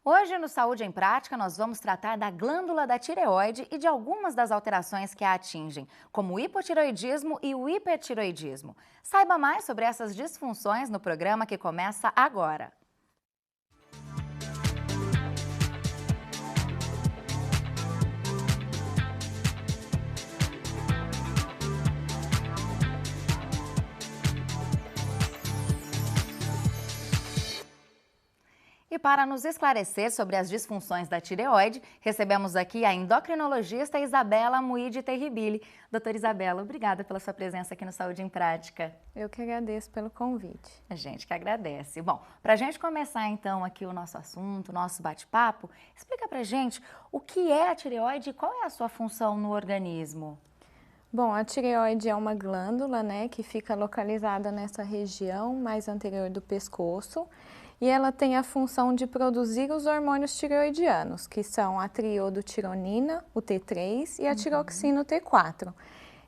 Hoje no Saúde em Prática nós vamos tratar da glândula da tireoide e de algumas das alterações que a atingem, como o hipotireoidismo e o hipertireoidismo. Saiba mais sobre essas disfunções no programa que começa agora. E para nos esclarecer sobre as disfunções da tireoide, recebemos aqui a endocrinologista Isabela Muide Terribili. Doutora Isabela, obrigada pela sua presença aqui no Saúde em Prática. Eu que agradeço pelo convite. A gente que agradece. Bom, para a gente começar então aqui o nosso assunto, o nosso bate-papo, explica pra gente o que é a tireoide e qual é a sua função no organismo. Bom, a tireoide é uma glândula, que fica localizada nessa região mais anterior do pescoço. E ela tem a função de produzir os hormônios tireoidianos, que são a triodotironina, o T3, e a tiroxina, o T4.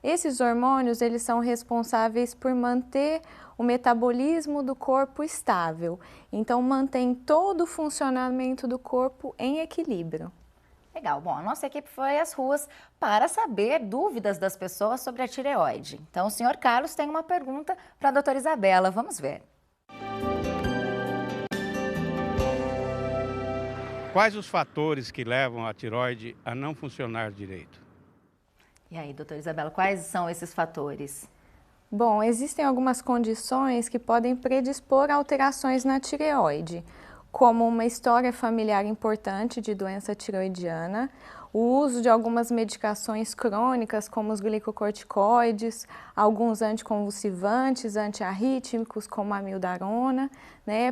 Esses hormônios, eles são responsáveis por manter o metabolismo do corpo estável. Então, mantém todo o funcionamento do corpo em equilíbrio. Legal. Bom, a nossa equipe foi às ruas para saber dúvidas das pessoas sobre a tireoide. Então, o senhor Carlos tem uma pergunta para a doutora Isabela. Vamos ver. Quais os fatores que levam a tireoide a não funcionar direito? E aí, doutora Isabela, quais são esses fatores? Bom, existem algumas condições que podem predispor a alterações na tireoide, como uma história familiar importante de doença tireoidiana, o uso de algumas medicações crônicas, como os glicocorticoides, alguns anticonvulsivantes, antiarrítmicos, como a amiodarona,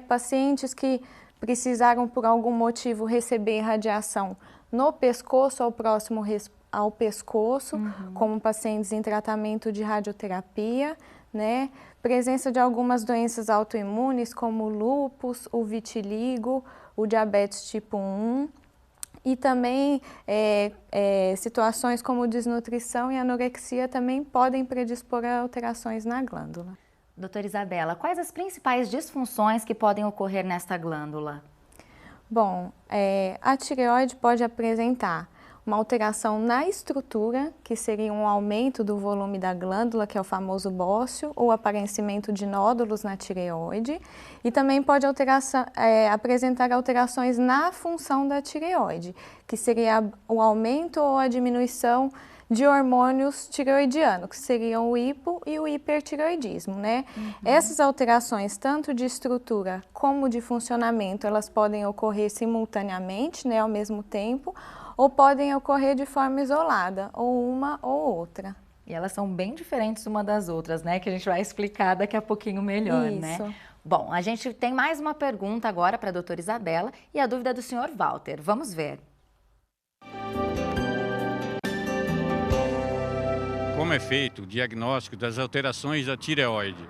pacientes que precisaram por algum motivo receber radiação no pescoço ou próximo ao pescoço, como pacientes em tratamento de radioterapia, presença de algumas doenças autoimunes como o lúpus, o vitiligo, o diabetes tipo 1 e também situações como desnutrição e anorexia também podem predispor a alterações na glândula. Doutora Isabela, quais as principais disfunções que podem ocorrer nesta glândula? Bom, a tireoide pode apresentar uma alteração na estrutura, que seria um aumento do volume da glândula, que é o famoso bócio, ou aparecimento de nódulos na tireoide, e também pode apresentar alterações na função da tireoide, que seria o aumento ou a diminuição de hormônios tireoidianos, que seriam o hipo e o hipertireoidismo, Essas alterações, tanto de estrutura como de funcionamento, elas podem ocorrer simultaneamente, ao mesmo tempo, ou podem ocorrer de forma isolada, ou uma ou outra. E elas são bem diferentes uma das outras, que a gente vai explicar daqui a pouquinho melhor, Isso. Bom, a gente tem mais uma pergunta agora para a doutora Isabela e a dúvida do senhor Walter. Vamos ver. Como é feito o diagnóstico das alterações da tireoide?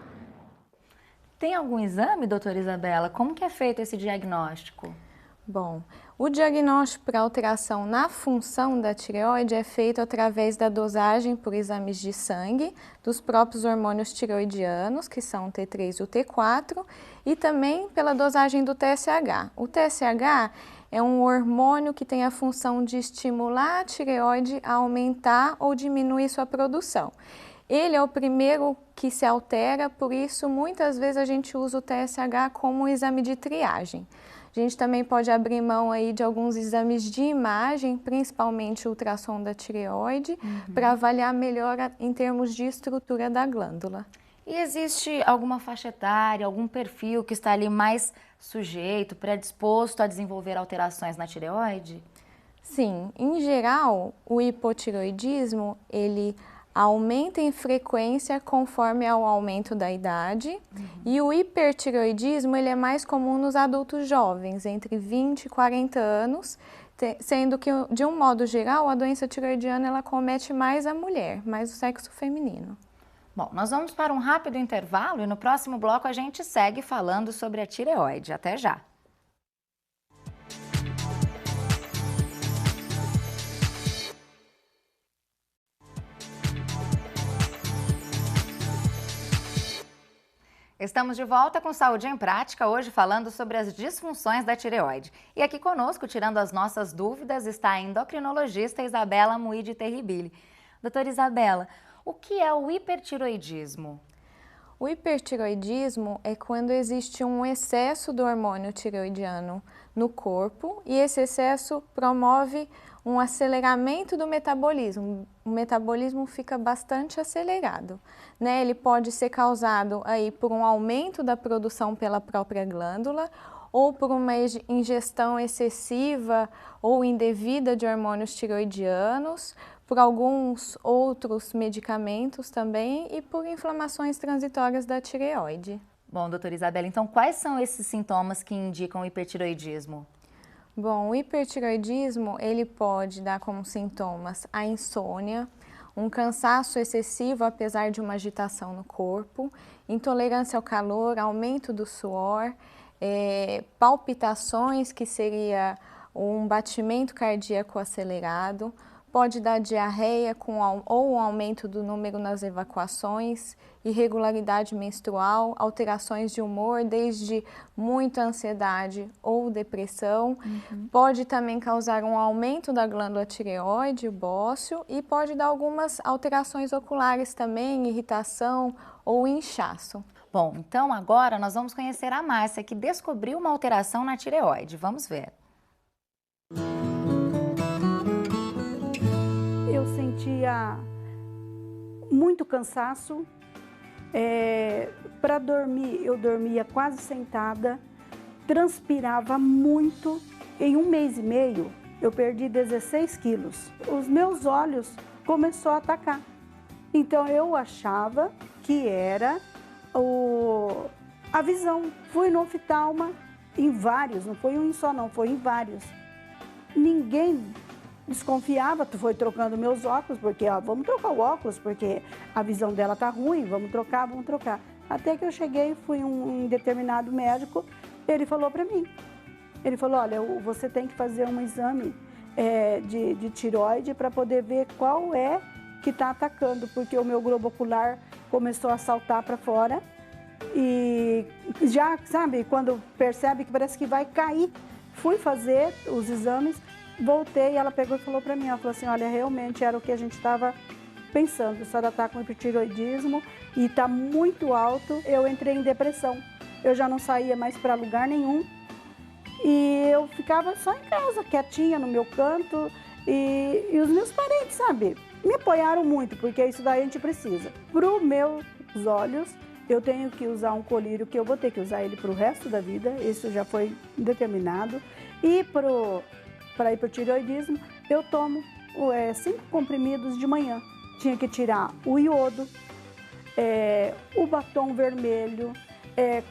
Tem algum exame, doutora Isabela? Como que é feito esse diagnóstico? Bom, o diagnóstico para alteração na função da tireoide é feito através da dosagem por exames de sangue dos próprios hormônios tireoidianos, que são o T3 e o T4, e também pela dosagem do TSH. O TSH é um hormônio que tem a função de estimular a tireoide a aumentar ou diminuir sua produção. Ele é o primeiro que se altera, por isso muitas vezes a gente usa o TSH como um exame de triagem. A gente também pode abrir mão aí de alguns exames de imagem, principalmente o ultrassom da tireoide, para avaliar melhor em termos de estrutura da glândula. E existe alguma faixa etária, algum perfil que está ali mais sujeito, predisposto a desenvolver alterações na tireoide? Sim, em geral, o hipotireoidismo, ele aumenta em frequência conforme ao aumento da idade, e o hipertireoidismo ele é mais comum nos adultos jovens, entre 20 e 40 anos, sendo que, de um modo geral, a doença tireoidiana ela comete mais a mulher, mais o sexo feminino. Bom, nós vamos para um rápido intervalo e no próximo bloco a gente segue falando sobre a tireoide. Até já! Estamos de volta com Saúde em Prática, hoje falando sobre as disfunções da tireoide. E aqui conosco, tirando as nossas dúvidas, está a endocrinologista Isabela Muide Terribili. Doutora Isabela, o que é o hipertiroidismo? O hipertiroidismo é quando existe um excesso do hormônio tireoidiano no corpo e esse excesso promove um aceleramento do metabolismo. O metabolismo fica bastante acelerado, né? Ele pode ser causado aí por um aumento da produção pela própria glândula ou por uma ingestão excessiva ou indevida de hormônios tireoidianos, por alguns outros medicamentos também e por inflamações transitórias da tireoide. Bom, doutora Isabela, então quais são esses sintomas que indicam o hipertiroidismo? Bom, o hipertiroidismo, ele pode dar como sintomas a insônia, um cansaço excessivo apesar de uma agitação no corpo, intolerância ao calor, aumento do suor, palpitações, que seria um batimento cardíaco acelerado, pode dar diarreia ou um aumento do número nas evacuações, irregularidade menstrual, alterações de humor, desde muita ansiedade ou depressão. Pode também causar um aumento da glândula tireoide, o bócio, e pode dar algumas alterações oculares também, irritação ou inchaço. Bom, então agora nós vamos conhecer a Márcia, que descobriu uma alteração na tireoide. Vamos ver. Eu sentia muito cansaço. Para dormir, eu dormia quase sentada, transpirava muito. Em 1 mês e meio, eu perdi 16 quilos. Os meus olhos começaram a atacar. Então, eu achava que era a visão. Fui no oftalma, em vários, não foi um só não, foi em vários. Ninguém desconfiava, foi trocando meus óculos, porque vamos trocar o óculos, porque a visão dela tá ruim, vamos trocar. Até que eu cheguei, fui um determinado médico, ele falou para mim, ele falou, olha, você tem que fazer um exame de tireoide para poder ver qual é que está atacando, porque o meu globo ocular começou a saltar para fora e já, sabe, quando percebe que parece que vai cair, fui fazer os exames. Voltei e ela pegou e falou para mim, ela falou assim, olha, realmente era o que a gente estava pensando, a senhora está com hipertiroidismo e está muito alto. Eu entrei em depressão, eu já não saía mais para lugar nenhum e eu ficava só em casa, quietinha no meu canto e os meus parentes, sabe, me apoiaram muito, porque isso daí a gente precisa. Para os meus olhos, eu tenho que usar um colírio que eu vou ter que usar ele para o resto da vida, isso já foi determinado, e para hipertireoidismo, eu tomo 5 comprimidos de manhã. Tinha que tirar o iodo, o batom vermelho,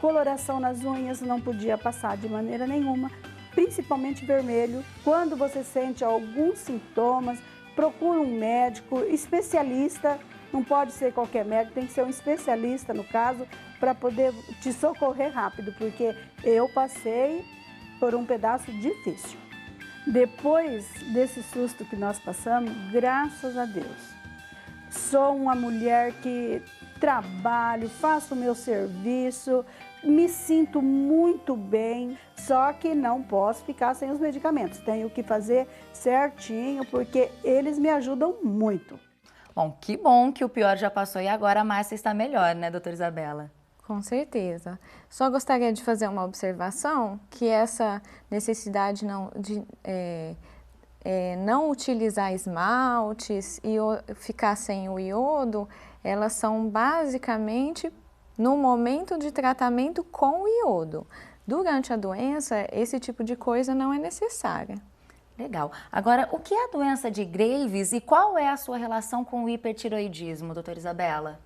coloração nas unhas, não podia passar de maneira nenhuma, principalmente vermelho. Quando você sente alguns sintomas, procura um médico especialista, não pode ser qualquer médico, tem que ser um especialista no caso, para poder te socorrer rápido, porque eu passei por um pedaço difícil. Depois desse susto que nós passamos, graças a Deus, sou uma mulher que trabalho, faço o meu serviço, me sinto muito bem, só que não posso ficar sem os medicamentos. Tenho que fazer certinho, porque eles me ajudam muito. Bom, que bom que o pior já passou e agora a Márcia está melhor, né, doutora Isabela? Com certeza. Só gostaria de fazer uma observação, que essa necessidade não utilizar esmaltes e ficar sem o iodo, elas são basicamente no momento de tratamento com o iodo. Durante a doença, esse tipo de coisa não é necessária. Legal. Agora, o que é a doença de Graves e qual é a sua relação com o hipertiroidismo, doutora Isabela?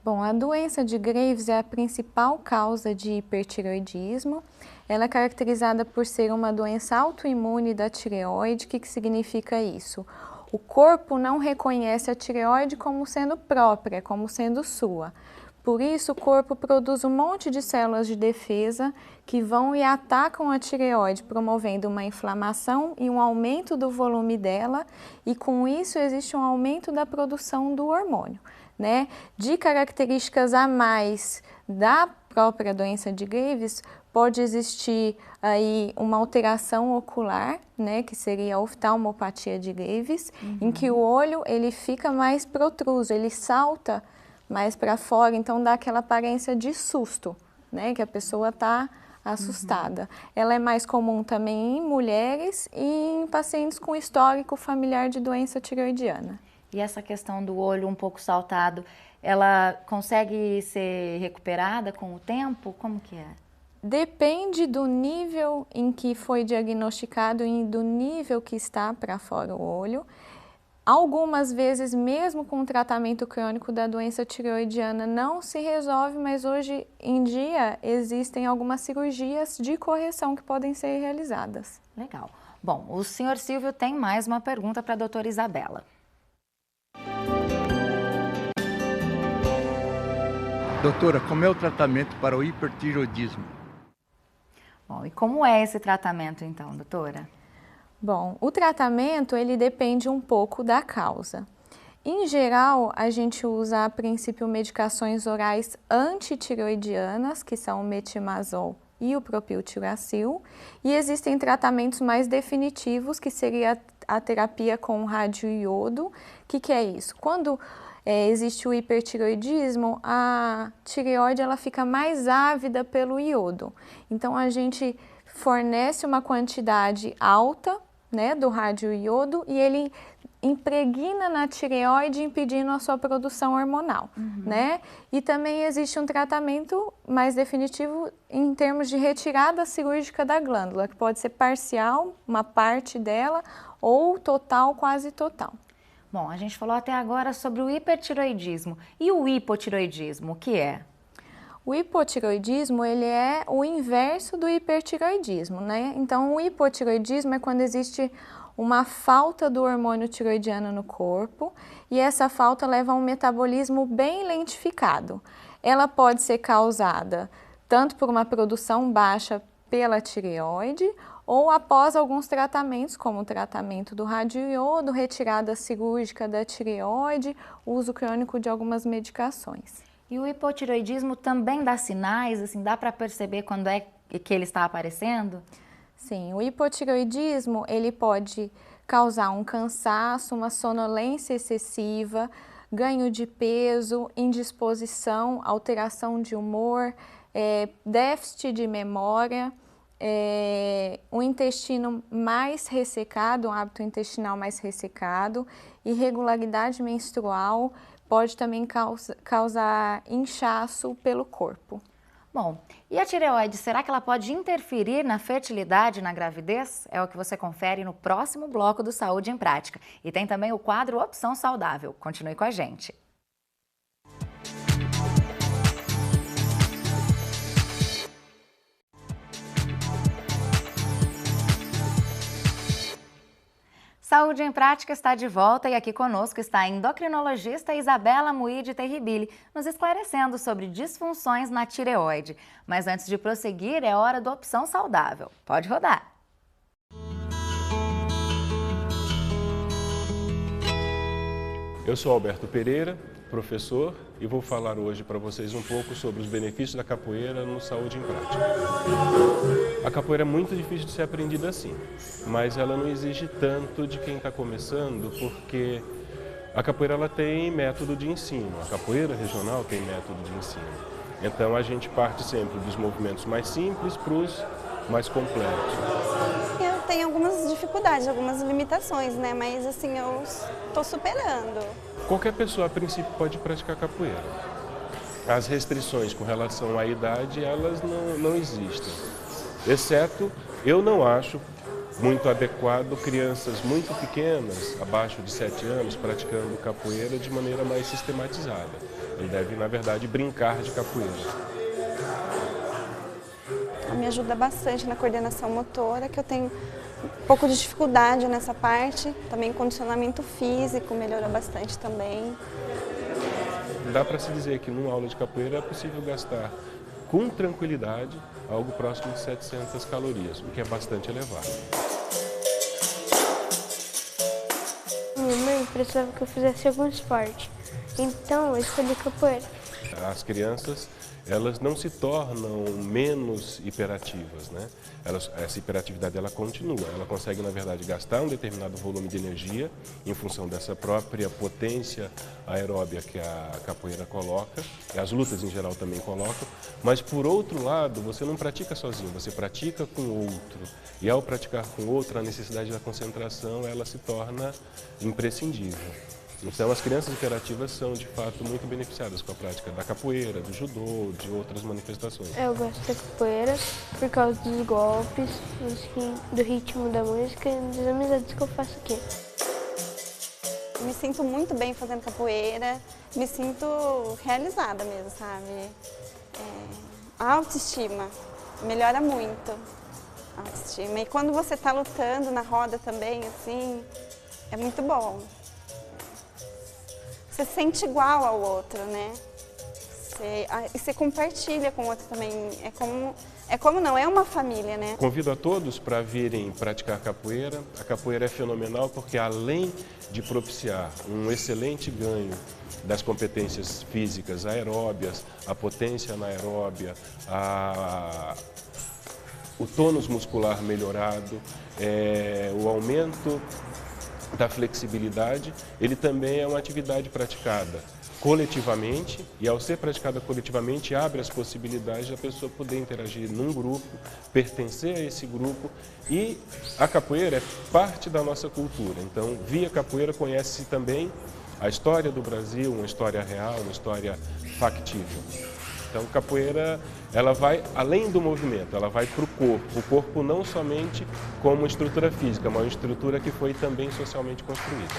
Bom, a doença de Graves é a principal causa de hipertireoidismo. Ela é caracterizada por ser uma doença autoimune da tireoide. O que significa isso? O corpo não reconhece a tireoide como sendo própria, como sendo sua. Por isso, o corpo produz um monte de células de defesa que vão e atacam a tireoide, promovendo uma inflamação e um aumento do volume dela, e com isso existe um aumento da produção do hormônio, né? De características a mais da própria doença de Graves, pode existir aí uma alteração ocular, né, que seria a oftalmopatia de Graves, em que o olho ele fica mais protruso, ele salta mais para fora, então dá aquela aparência de susto, né, que a pessoa está assustada. Ela é mais comum também em mulheres e em pacientes com histórico familiar de doença tireoidiana. E essa questão do olho um pouco saltado, ela consegue ser recuperada com o tempo? Como que é? Depende do nível em que foi diagnosticado e do nível que está para fora o olho. Algumas vezes, mesmo com o tratamento crônico da doença tireoidiana, não se resolve, mas hoje em dia existem algumas cirurgias de correção que podem ser realizadas. Legal. Bom, o senhor Silvio tem mais uma pergunta para a doutora Isabela. Doutora, como é o tratamento para o hipertireoidismo? Bom, e como é esse tratamento então, doutora? Bom, o tratamento ele depende um pouco da causa. Em geral, a gente usa a princípio medicações orais antitireoidianas, que são o metimazol e o propiltiracil, e existem tratamentos mais definitivos, que seria a terapia com radioiodo. O que é isso? Quando existe o hipertireoidismo, a tireoide ela fica mais ávida pelo iodo. Então, a gente fornece uma quantidade alta, né, do radioiodo e ele impregna na tireoide, impedindo a sua produção hormonal, né? E também existe um tratamento mais definitivo em termos de retirada cirúrgica da glândula, que pode ser parcial, uma parte dela, ou total, quase total. Bom, a gente falou até agora sobre o hipertireoidismo. E o hipotireoidismo, o que é? O hipotireoidismo, ele é o inverso do hipertireoidismo, né? Então, o hipotireoidismo é quando existe uma falta do hormônio tireoidiano no corpo e essa falta leva a um metabolismo bem lentificado. Ela pode ser causada tanto por uma produção baixa pela tireoide ou após alguns tratamentos, como o tratamento do radioiodo, retirada cirúrgica da tireoide, uso crônico de algumas medicações. E o hipotireoidismo também dá sinais, assim, dá para perceber quando é que ele está aparecendo? Sim, o hipotireoidismo, ele pode causar um cansaço, uma sonolência excessiva, ganho de peso, indisposição, alteração de humor, déficit de memória, um intestino mais ressecado, um hábito intestinal mais ressecado, irregularidade menstrual, pode também causar inchaço pelo corpo. Bom, e a tireoide, será que ela pode interferir na fertilidade e na gravidez? É o que você confere no próximo bloco do Saúde em Prática. E tem também o quadro Opção Saudável. Continue com a gente. Saúde em Prática está de volta e aqui conosco está a endocrinologista Isabela Muide Terribili, nos esclarecendo sobre disfunções na tireoide. Mas antes de prosseguir, é hora do Opção Saudável. Pode rodar! Eu sou Alberto Pereira, professor, e vou falar hoje para vocês um pouco sobre os benefícios da capoeira no Saúde em Prática. A capoeira é muito difícil de ser aprendida assim, mas ela não exige tanto de quem está começando, porque a capoeira ela tem método de ensino, a capoeira regional tem método de ensino. Então a gente parte sempre dos movimentos mais simples para os mais complexos. Eu tenho algumas dificuldades, algumas limitações, né? Mas assim, eu estou superando. Qualquer pessoa, a princípio, pode praticar capoeira. As restrições com relação à idade, elas não existem. Exceto, eu não acho muito adequado crianças muito pequenas, abaixo de 7 anos, praticando capoeira de maneira mais sistematizada. Eles devem, na verdade, brincar de capoeira. Me ajuda bastante na coordenação motora, que eu tenho um pouco de dificuldade nessa parte. Também condicionamento físico melhora bastante também. Dá para se dizer que numa aula de capoeira é possível gastar com tranquilidade algo próximo de 700 calorias, o que é bastante elevado. Minha mãe precisava que eu fizesse algum esporte, então eu escolhi capoeira. As crianças, elas não se tornam menos hiperativas, né? Essa hiperatividade ela continua, ela consegue na verdade gastar um determinado volume de energia em função dessa própria potência aeróbia que a capoeira coloca, e as lutas em geral também colocam, mas por outro lado você não pratica sozinho, você pratica com outro, e ao praticar com outro a necessidade da concentração ela se torna imprescindível. Então, as crianças hiperativas são, de fato, muito beneficiadas com a prática da capoeira, do judô, de outras manifestações. Eu gosto da capoeira por causa dos golpes, do ritmo da música e das amizades que eu faço aqui. Me sinto muito bem fazendo capoeira, me sinto realizada mesmo, sabe? A autoestima melhora muito, a autoestima. E quando você está lutando na roda também, assim, é muito bom. Você se sente igual ao outro, né? Você compartilha com o outro também. É uma família, né? Convido a todos para virem praticar capoeira. A capoeira é fenomenal porque além de propiciar um excelente ganho das competências físicas aeróbias, a potência anaeróbia, o tônus muscular melhorado, o aumento da flexibilidade, ele também é uma atividade praticada coletivamente e ao ser praticada coletivamente abre as possibilidades da pessoa poder interagir num grupo, pertencer a esse grupo e a capoeira é parte da nossa cultura. Então, via capoeira conhece-se também a história do Brasil, uma história real, uma história factível. Então, capoeira, ela vai além do movimento, ela vai para o corpo. O corpo não somente como estrutura física, mas uma estrutura que foi também socialmente construída.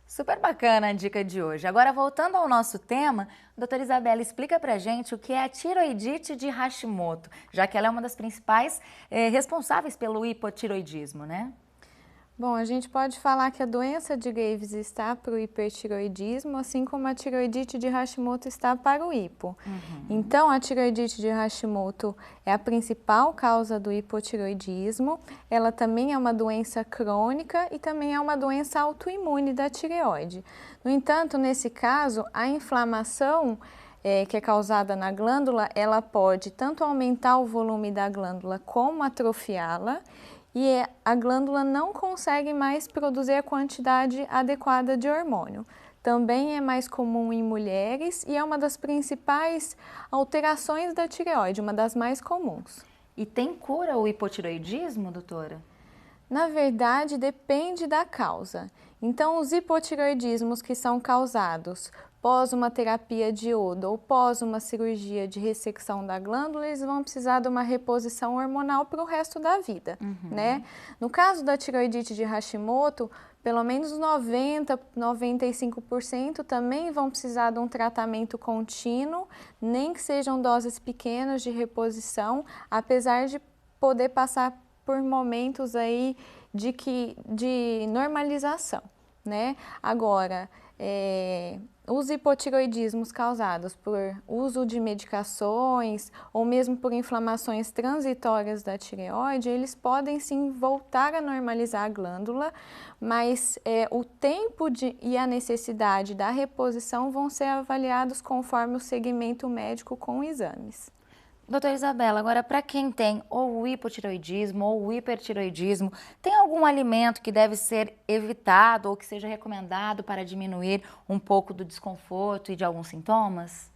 Super bacana a dica de hoje. Agora, voltando ao nosso tema, doutora Isabela, explica pra gente o que é a tiroidite de Hashimoto, já que ela é uma das principais responsáveis pelo hipotiroidismo, né? Bom, a gente pode falar que a doença de Graves está para o hipertiroidismo, assim como a tiroidite de Hashimoto está para o hipo. Então, a tiroidite de Hashimoto é a principal causa do hipotiroidismo, ela também é uma doença crônica e também é uma doença autoimune da tireoide. No entanto, nesse caso, a inflamação que é causada na glândula, ela pode tanto aumentar o volume da glândula como atrofiá-la, e a glândula não consegue mais produzir a quantidade adequada de hormônio. Também é mais comum em mulheres e é uma das principais alterações da tireoide, uma das mais comuns. E tem cura o hipotiroidismo, doutora? Na verdade, depende da causa. Então, os hipotiroidismos que são causados pós uma terapia de iodo ou pós uma cirurgia de ressecção da glândula, eles vão precisar de uma reposição hormonal para o resto da vida, né? No caso da tiroidite de Hashimoto, pelo menos 95% também vão precisar de um tratamento contínuo, nem que sejam doses pequenas de reposição, apesar de poder passar por momentos aí de normalização, né? Agora, os hipotiroidismos causados por uso de medicações ou mesmo por inflamações transitórias da tireoide, eles podem sim voltar a normalizar a glândula, mas o tempo e a necessidade da reposição vão ser avaliados conforme o segmento médico com exames. Doutora Isabela, agora para quem tem ou o hipotiroidismo ou o hipertiroidismo, tem algum alimento que deve ser evitado ou que seja recomendado para diminuir um pouco do desconforto e de alguns sintomas?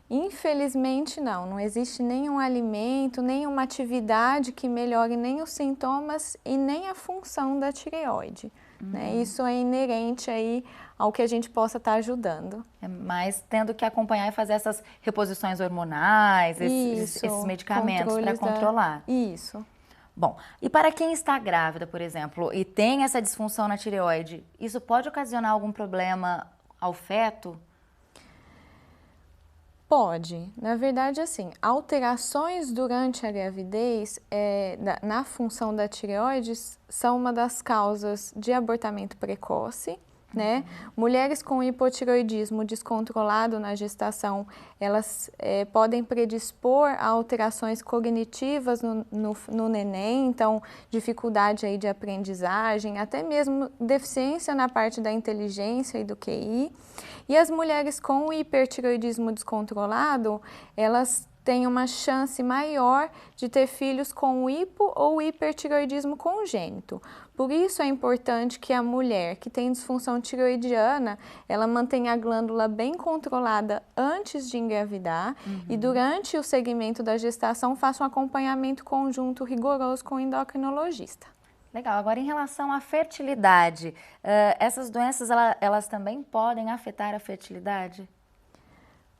Infelizmente não existe nenhum alimento, nenhuma atividade que melhore nem os sintomas e nem a função da tireoide. Né? Isso é inerente aí ao que a gente possa estar ajudando. Mas tendo que acompanhar e fazer essas reposições hormonais, esses medicamentos para controlar. Isso. Bom, e para quem está grávida, por exemplo, e tem essa disfunção na tireoide, isso pode ocasionar algum problema ao feto? Pode. Na verdade, assim, alterações durante a gravidez na função da tireoide são uma das causas de abortamento precoce, né? Mulheres com hipotireoidismo descontrolado na gestação, elas podem predispor a alterações cognitivas no neném, então dificuldade aí de aprendizagem, até mesmo deficiência na parte da inteligência e do QI. E as mulheres com hipertireoidismo descontrolado, elas têm uma chance maior de ter filhos com hipo ou hipertireoidismo congênito. Por isso é importante que a mulher que tem disfunção tireoidiana, ela mantenha a glândula bem controlada antes de engravidar e durante o segmento da gestação faça um acompanhamento conjunto rigoroso com o endocrinologista. Legal. Agora, em relação à fertilidade, essas doenças, elas também podem afetar a fertilidade?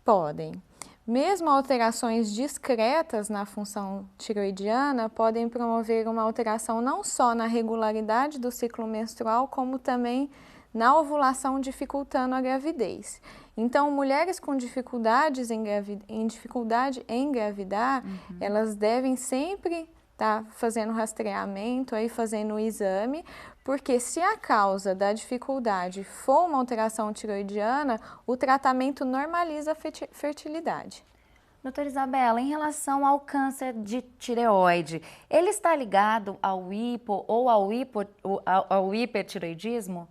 Podem. Mesmo alterações discretas na função tireoidiana podem promover uma alteração não só na regularidade do ciclo menstrual, como também na ovulação, dificultando a gravidez. Então, mulheres com dificuldade em engravidar, elas devem sempre estar fazendo rastreamento, aí fazendo o exame, porque se a causa da dificuldade for uma alteração tireoidiana, o tratamento normaliza a fertilidade. Doutora Isabela, em relação ao câncer de tireoide, ele está ligado ao hipo ou ao hipertireoidismo?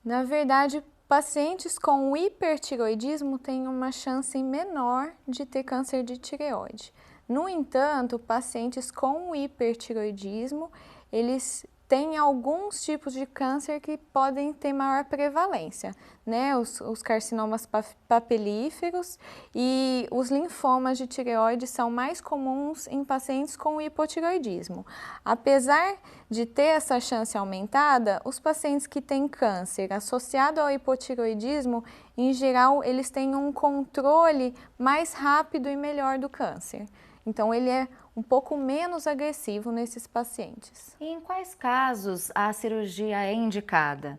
Na verdade, pacientes com hipertireoidismo têm uma chance menor de ter câncer de tireoide. No entanto, pacientes com hipertireoidismo, eles têm alguns tipos de câncer que podem ter maior prevalência, né? Os carcinomas papilíferos e os linfomas de tireoide são mais comuns em pacientes com hipotireoidismo. Apesar de ter essa chance aumentada, os pacientes que têm câncer associado ao hipotireoidismo, em geral, eles têm um controle mais rápido e melhor do câncer. Então, ele é um pouco menos agressivo nesses pacientes. E em quais casos a cirurgia é indicada?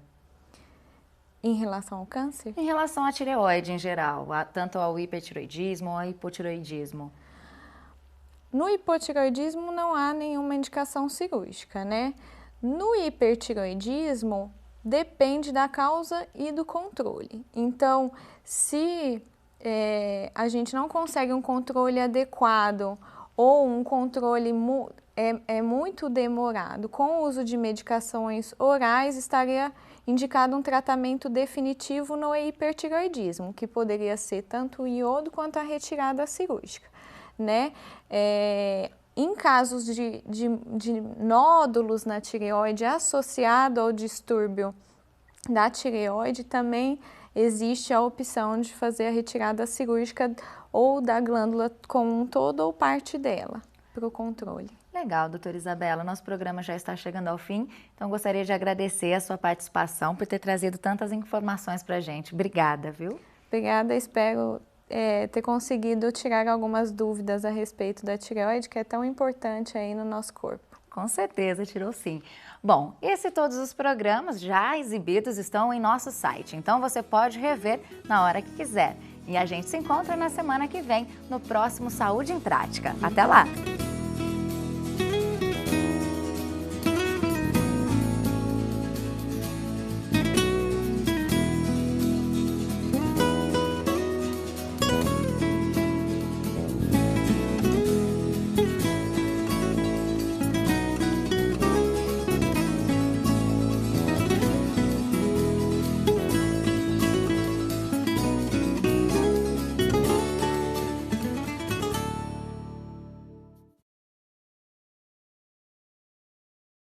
Em relação ao câncer? Em relação à tireoide em geral, tanto ao hipertireoidismo ou ao hipotireoidismo? No hipotireoidismo não há nenhuma indicação cirúrgica, né? No hipertireoidismo, depende da causa e do controle. Então, se a gente não consegue um controle adequado ou um controle muito demorado, com o uso de medicações orais, estaria indicado um tratamento definitivo no hipertireoidismo, que poderia ser tanto o iodo quanto a retirada cirúrgica, né? Em casos de nódulos na tireoide associado ao distúrbio da tireoide, também existe a opção de fazer a retirada cirúrgica ou da glândula como um todo ou parte dela, para o controle. Legal, doutora Isabela, nosso programa já está chegando ao fim, então gostaria de agradecer a sua participação por ter trazido tantas informações para a gente. Obrigada, viu? Obrigada, espero ter conseguido tirar algumas dúvidas a respeito da tireoide, que é tão importante aí no nosso corpo. Com certeza, tirou sim. Bom, esse e todos os programas já exibidos estão em nosso site, então você pode rever na hora que quiser. E a gente se encontra na semana que vem, no próximo Saúde em Prática. Até lá!